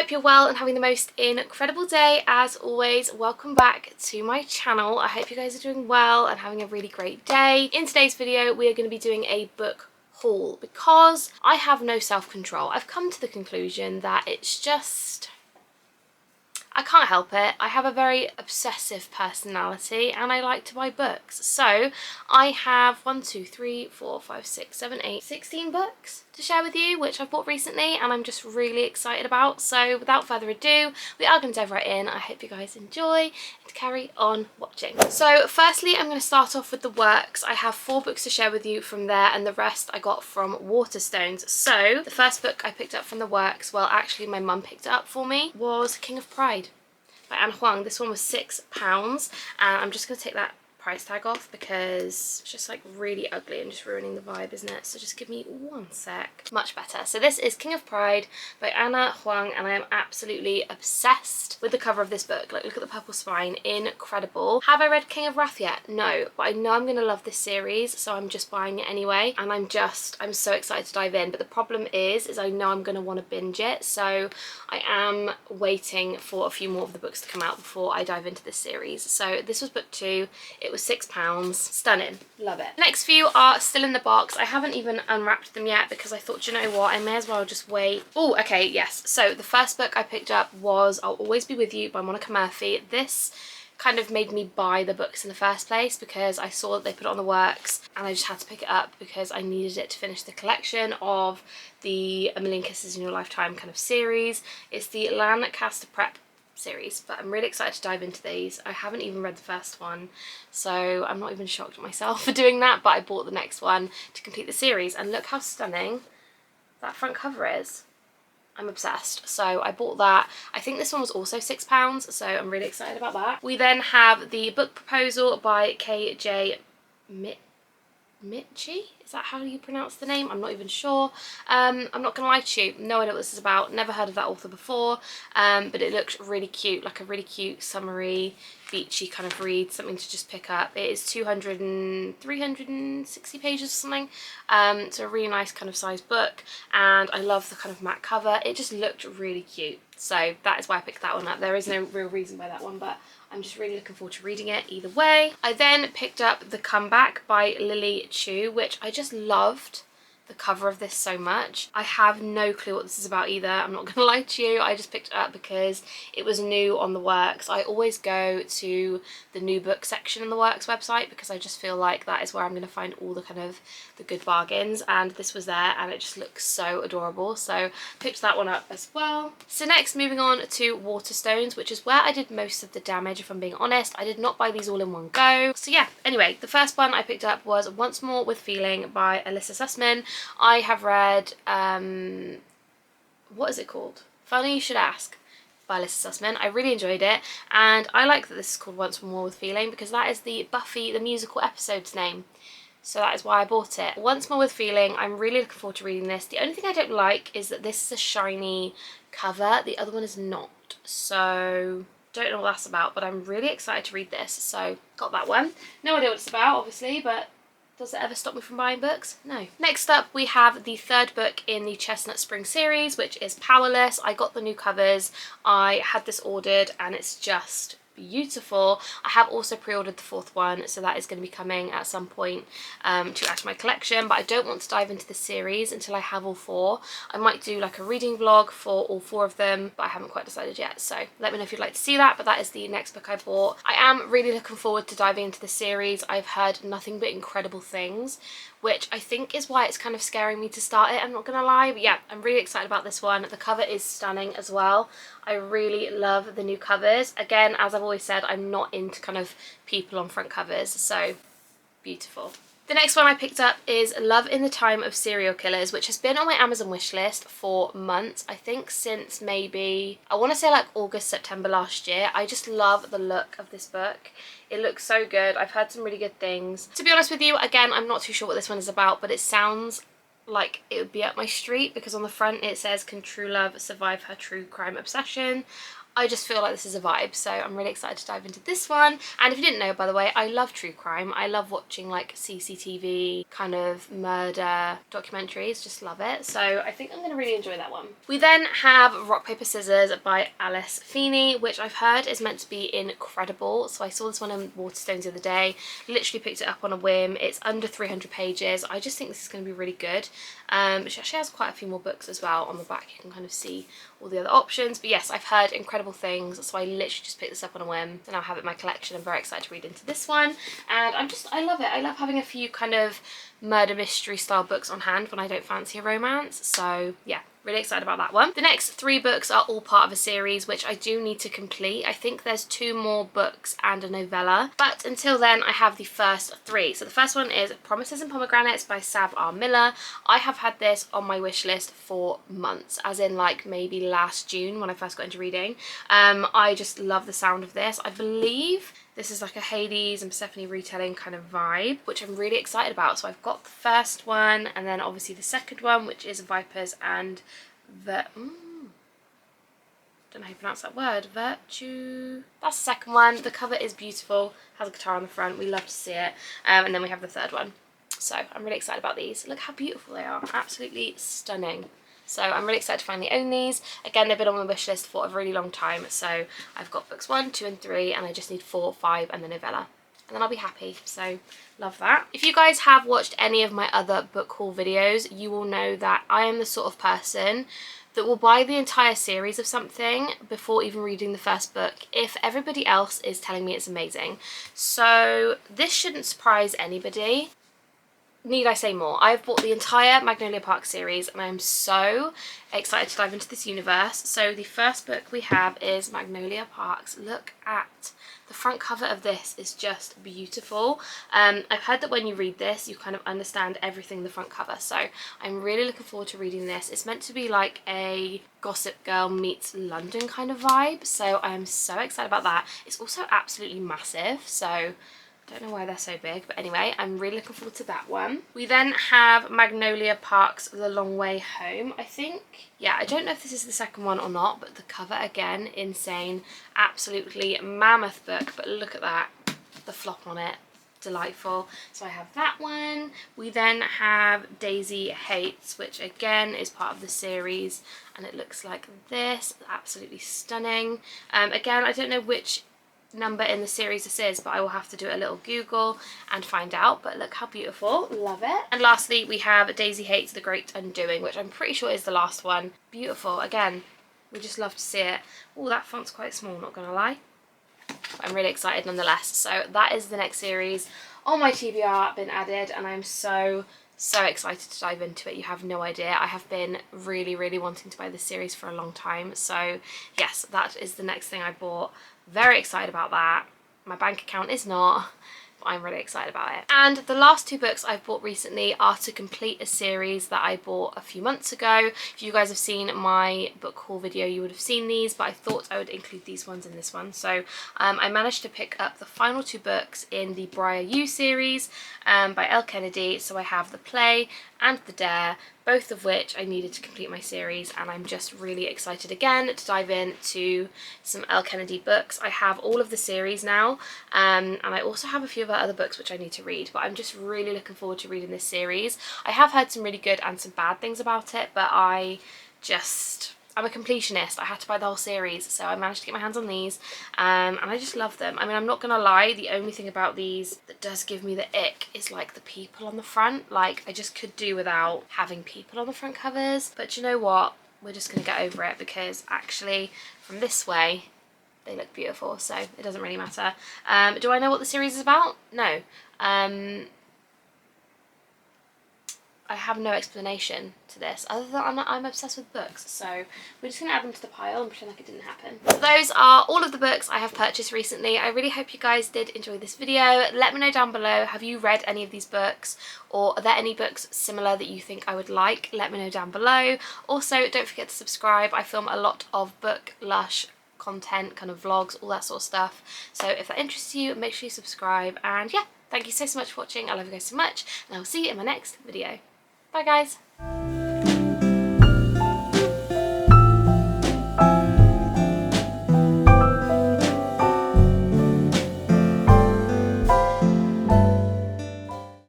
hope you're well and having the most incredible day. As always, welcome back to my channel. I hope you guys are doing well and having a really great day. In today's video, we are going to be doing a book haul because I have no self-control. I've come to the conclusion that it's just... I can't help it. I have a very obsessive personality and I like to buy books. So I have 16 books to share with you, which I've bought recently and I'm just really excited about. So without further ado, we are going to dive right in. I hope you guys enjoy and carry on watching. So firstly, I'm going to start off with the works. I have 4 books to share with you from there and the rest I got from Waterstones. So the first book I picked up from the works, well actually my mum picked it up for me, was King of Pride by Anna Huang. This one was £6 and I'm just going to take that price tag off because it's just like really ugly and just ruining the vibe, isn't it? So just give me one sec. Much better. So this is King of Pride by Anna Huang and I am absolutely obsessed with the cover of this book. Like, look at the purple spine, incredible. Have I read King of Wrath yet? No, but I know I'm going to love this series, so I'm just buying it anyway and I'm so excited to dive in. But the problem is I know I'm going to want to binge it, so I am waiting for a few more of the books to come out before I dive into this series. So this was book 2. It was £6. Stunning. Love it. The next few are still in the box. I haven't even unwrapped them yet because I thought, you know what, I may as well just wait. Oh, okay, yes. So the first book I picked up was I'll Always Be With You by Monica Murphy. This kind of made me buy the books in the first place because I saw that they put it on the works and I just had to pick it up because I needed it to finish the collection of the A Million Kisses in Your Lifetime kind of series. It's the Lancaster Prep series, but I'm really excited to dive into these. I haven't even read the first one, so I'm not even shocked at myself for doing that, but I bought the next one to complete the series and look how stunning that front cover is. I'm obsessed, so I bought that. I think this one was also £6, so I'm really excited about that. We then have the book proposal by KJ Michi? Is that how you pronounce the name? I'm not even sure. I'm not gonna lie to you, no idea what this is about, never heard of that author before, but it looks really cute, like a really cute summery beachy kind of read, something to just pick up. It is 360 pages or something, so a really nice kind of sized book and I love the kind of matte cover. It just looked really cute, so that is why I picked that one up. There is no real reason by that one, but I'm just really looking forward to reading it either way. I then picked up The Comeback by Lily Chu, which I just loved the cover of this so much. I have no clue what this is about either, I'm not gonna lie to you. I just picked it up because it was new on the works. I always go to the new book section on the works website because I just feel like that is where I'm gonna find all the kind of the good bargains, and this was there and it just looks so adorable, so picked that one up as well. So next, moving on to Waterstones, which is where I did most of the damage, if I'm being honest. I did not buy these all in one go. So yeah, anyway, the first one I picked up was Once More with Feeling by Alyssa Sussman. I have read, what is it called? Funny You Should Ask by Alyssa Sussman. I really enjoyed it and I like that this is called Once More with Feeling because that is the Buffy the musical episode's name. So that is why I bought it. Once More with Feeling, I'm really looking forward to reading this. The only thing I don't like is that this is a shiny cover, the other one is not. So don't know what that's about, but I'm really excited to read this. So got that one. No idea what it's about, obviously, but does it ever stop me from buying books? No. Next up, we have the third book in the Chestnut Spring series, which is Powerless. I got the new covers. I had this ordered and it's just beautiful. I have also pre-ordered the 4th one, so that is going to be coming at some point to add to my collection, but I don't want to dive into the series until I have all 4. I might do like a reading vlog for all 4 of them, but I haven't quite decided yet, so let me know if you'd like to see that. But that is the next book I bought. I am really looking forward to diving into the series. I've heard nothing but incredible things, which I think is why it's kind of scaring me to start it, I'm not gonna lie. But yeah, I'm really excited about this one. The cover is stunning as well. I really love the new covers. Again, as I've always said, I'm not into kind of people on front covers, so beautiful. The next one I picked up is Love in the Time of Serial Killers, which has been on my Amazon wishlist for months. I think since maybe, I want to say like August, September last year. I just love the look of this book. It looks so good. I've heard some really good things. To be honest with you, again, I'm not too sure what this one is about, but it sounds like it would be up my street because on the front it says, can true love survive her true crime obsession? I just feel like this is a vibe, so I'm really excited to dive into this one. And if you didn't know, by the way, I love true crime. I love watching like CCTV kind of murder documentaries, just love it. So I think I'm going to really enjoy that one. We then have Rock Paper Scissors by Alice Feeney, which I've heard is meant to be incredible. So I saw this one in Waterstones the other day, literally picked it up on a whim. It's under 300 pages. I just think this is going to be really good. She actually has quite a few more books as well. On the back you can kind of see all the other options, but yes, I've heard incredible things, so I literally just picked this up on a whim and now have it in my collection. I'm very excited to read into this one, and I love it. I love having a few kind of murder mystery style books on hand when I don't fancy a romance, so yeah, really excited about that one. The next 3 books are all part of a series which I do need to complete. I think there's 2 more books and a novella, but until then I have the first 3. So the first one is Promises and Pomegranates by Sav R. Miller. I have had this on my wish list for months, as in like maybe last June when I first got into reading. I just love the sound of this. I believe this is like a Hades and Persephone retelling kind of vibe, which I'm really excited about. So I've got the first one, and then obviously the second one, which is Vipers and don't know how you pronounce that word, Virtue. That's the second one. The cover is beautiful, has a guitar on the front, we love to see it. And then we have the third one. So I'm really excited about these. Look how beautiful they are, absolutely stunning. So I'm really excited to finally own these. Again, they've been on my wish list for a really long time, so I've got books 1, 2 and 3, and I just need 4, 5 and the novella, and then I'll be happy. So love that. If you guys have watched any of my other book haul videos, you will know that I am the sort of person that will buy the entire series of something before even reading the first book if everybody else is telling me it's amazing. So this shouldn't surprise anybody. Need I say more? I've bought the entire Magnolia Park series and I'm so excited to dive into this universe. So the first book we have is Magnolia Parks. Look at the front cover of this, is just beautiful. I've heard that when you read this you kind of understand everything in the front cover, so I'm really looking forward to reading this. It's meant to be like a Gossip Girl meets London kind of vibe, so I am so excited about that. It's also absolutely massive, so don't know why they're so big, but anyway, I'm really looking forward to that one. We then have Magnolia Park's The Long Way Home, I think. Yeah, I don't know if this is the second one or not, but the cover again, insane. Absolutely mammoth book, but look at that, the flop on it. Delightful. So I have that one. We then have Daisy Hates, which again is part of the series, and it looks like this. Absolutely stunning. Again, I don't know which number in the series this is, but I will have to do a little Google and find out, but look how beautiful. Love it. And lastly we have Daisy Hates The Great Undoing, which I'm pretty sure is the last one. Beautiful. Again, we just love to see it. Oh, that font's quite small, not gonna lie. I'm really excited nonetheless. So that is the next series on my TBR been added, and I'm so excited to dive into it. You have no idea. I have been really wanting to buy this series for a long time, so yes, that is the next thing I bought. Very excited about that. My bank account is not, but I'm really excited about it. And the last 2 books I've bought recently are to complete a series that I bought a few months ago. If you guys have seen my book haul video, you would have seen these, but I thought I would include these ones in this one. So I managed to pick up the final 2 books in the Briar U series by Elle Kennedy. So I have The Play and The Dare, both of which I needed to complete my series, and I'm just really excited again to dive into some Elle Kennedy books. I have all of the series now, and I also have a few of her other books which I need to read, but I'm just really looking forward to reading this series. I have heard some really good and some bad things about it, but I'm a completionist. I had to buy the whole series, so I managed to get my hands on these, and I just love them. I mean, I'm not gonna lie, the only thing about these that does give me the ick is like the people on the front. Like, I just could do without having people on the front covers, but you know what, we're just gonna get over it, because actually from this way they look beautiful, so it doesn't really matter. Do I know what the series is about? No. I have no explanation to this other than I'm obsessed with books, so we're just going to add them to the pile and pretend like it didn't happen. So those are all of the books I have purchased recently. I really hope you guys did enjoy this video. Let me know down below, have you read any of these books, or are there any books similar that you think I would like? Let me know down below. Also, don't forget to subscribe. I film a lot of book lush content, kind of vlogs, all that sort of stuff, so if that interests you, make sure you subscribe. And yeah, thank you so much for watching. I love you guys so much, and I will see you in my next video. Bye guys.